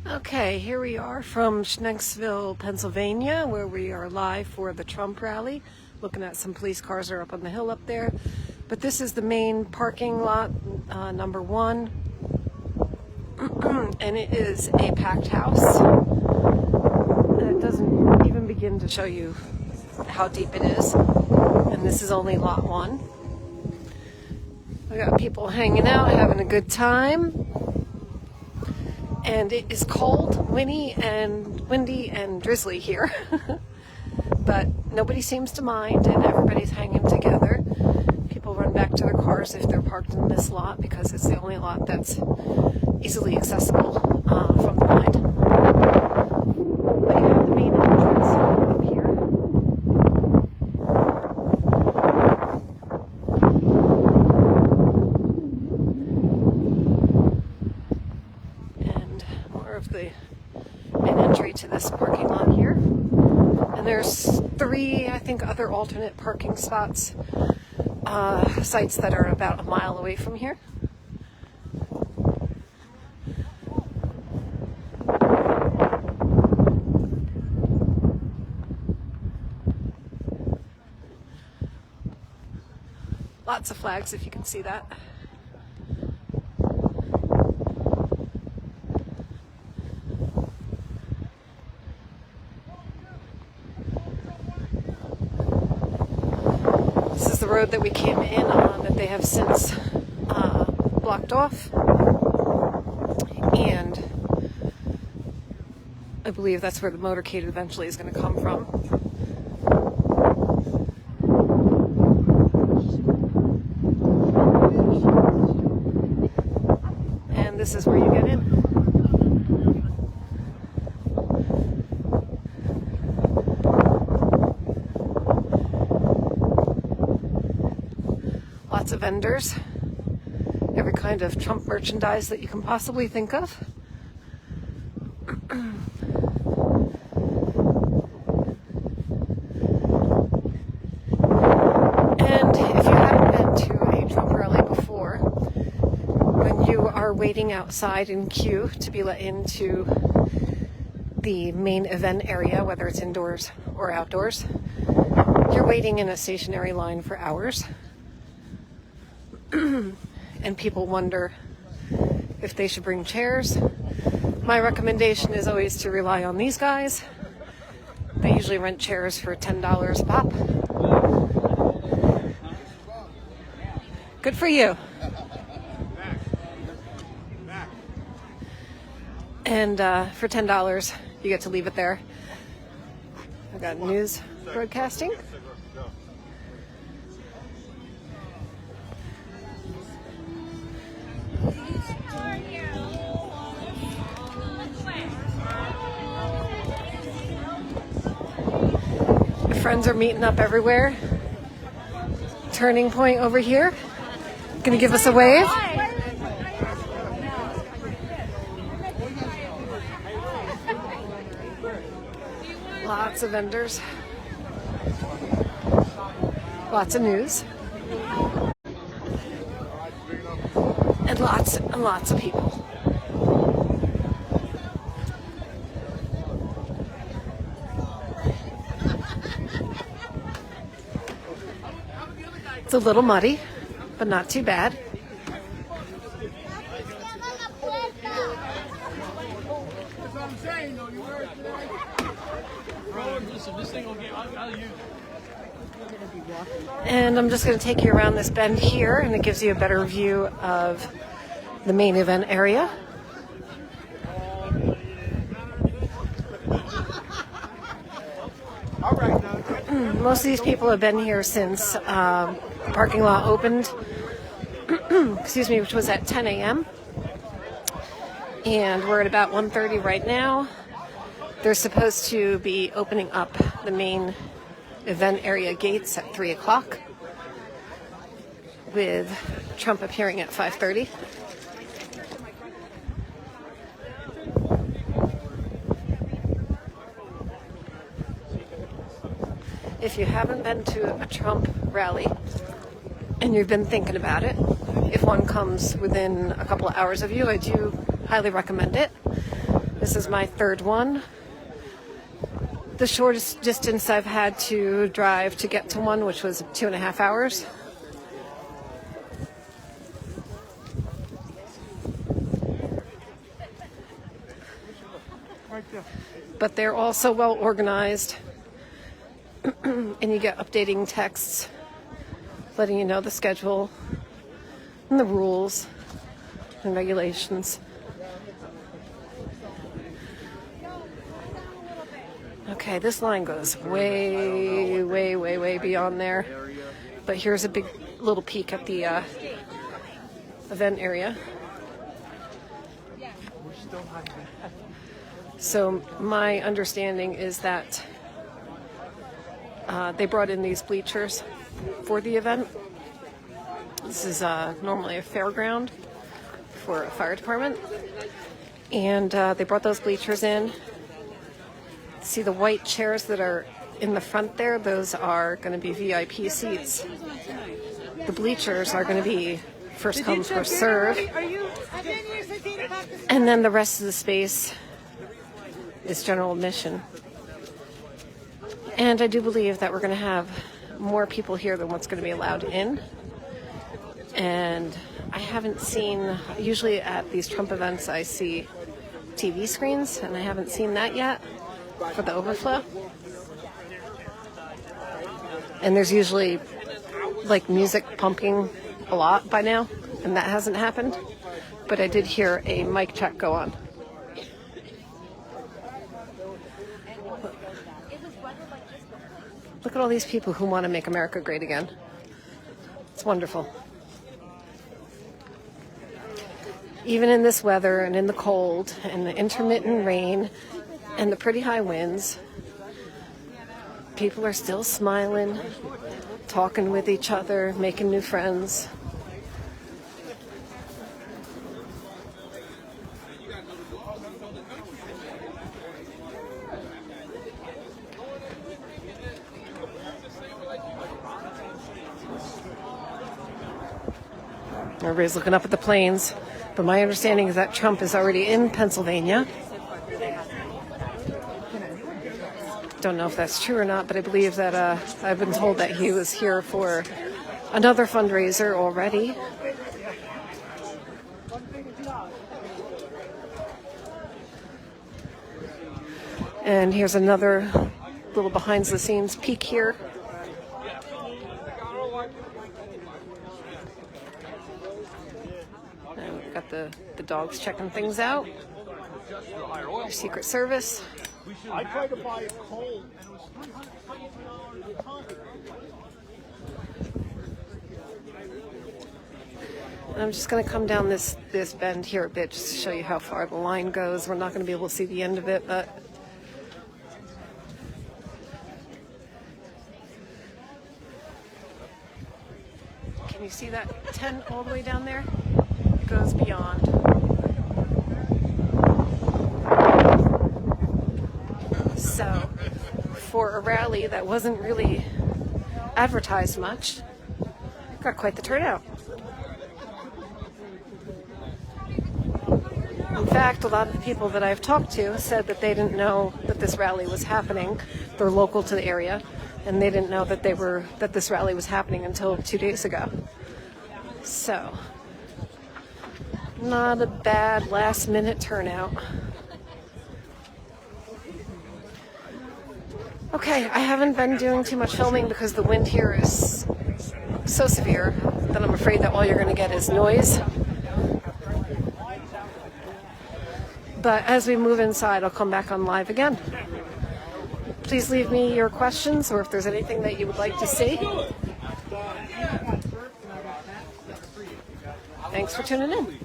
Okay, here we are from Schnecksville, Pennsylvania, where we are live for the Trump rally. Looking at some police cars are up on the hill up there. But this is the main parking lot, number one. And it is a packed house. And it doesn't even begin to show you how deep it is. And this is only lot one. We got people hanging out, having a good time. And it is cold, windy and drizzly here. But nobody seems to mind, and everybody's hanging together. People run back to their cars if they're parked in this lot because it's the only lot that's easily accessible from the line. But you have the main entrance up here. And more of the main entry to this parking lot here. And there's three, I think, other alternate parking spots, sites that are about a mile away from here. Lots of flags, if you can see that. This is the road that we came in on that they have since blocked off. And I believe that's where the motorcade eventually is going to come from. And this is where you get in. Lots of vendors, every kind of Trump merchandise that you can possibly think of. And if you haven't been to a Trump rally before, when you are waiting outside in queue to be let into the main event area, whether it's indoors or outdoors, you're waiting in a stationary line for hours. And people wonder if they should bring chairs. My recommendation is always to rely on these guys. They usually rent chairs for $10 a pop. Good for you. And for $10, you get to leave it there. I've got news broadcasting. Friends are meeting up everywhere. Turning point over here. Gonna give us a wave. Lots of vendors. Lots of news. And lots of people. It's a little muddy, but not too bad. And I'm just going to take you around this bend here, and it gives you a better view of the main event area. Most of these people have been here since the parking lot opened, excuse me, which was at 10 a.m. And we're at about 1:30 right now. They're supposed to be opening up the main event area gates at 3 o'clock, with Trump appearing at 5:30. If you haven't been to a Trump rally and you've been thinking about it, if one comes within a couple of hours of you, I do highly recommend it. This is my third one. The shortest distance I've had to drive to get to one, which was 2.5 hours. But they're also well organized, and you get updating texts letting you know the schedule and the rules and regulations. Okay, this line goes way, way, way, way beyond there. But here's a big little peek at the event area. So my understanding is that they brought in these bleachers for the event. This is normally a fairground for a fire department. And they brought those bleachers in. See the white chairs that are in the front there? Those are going to be VIP seats. The bleachers are going to be first come, first serve. And then the rest of the space is general admission. And I do believe that we're going to have more people here than what's going to be allowed in. And I haven't seen, usually at these Trump events I see TV screens, and I haven't seen that yet for the overflow. And there's usually like music pumping a lot by now, and that hasn't happened. But I did hear a mic check go on. Look at all these people who want to make America great again. It's wonderful. Even in this weather and in the cold and the intermittent rain and the pretty high winds, people are still smiling, talking with each other, making new friends. Everybody's looking up at the planes, but my understanding is that Trump is already in Pennsylvania. Don't know if that's true or not, but I believe that I've been told that he was here for another fundraiser already. And here's another little behind the scenes peek here. And we've got the dogs checking things out. Your Secret Service. I tried to buy a cold and it was $300 And I'm just going to come down this bend here a bit just to show you how far the line goes. We're not going to be able to see the end of it, but can you see that tent all the way down there? It goes beyond. So, for a rally that wasn't really advertised much, got quite the turnout. In fact, a lot of the people that I've talked to said that they didn't know that this rally was happening. They're local to the area, and they didn't know that this rally was happening until 2 days ago. So, not a bad last-minute turnout. Okay, I haven't been doing too much filming because the wind here is so severe that I'm afraid that all you're going to get is noise. But as we move inside, I'll come back on live again. Please leave me your questions or if there's anything that you would like to see. Thanks for tuning in.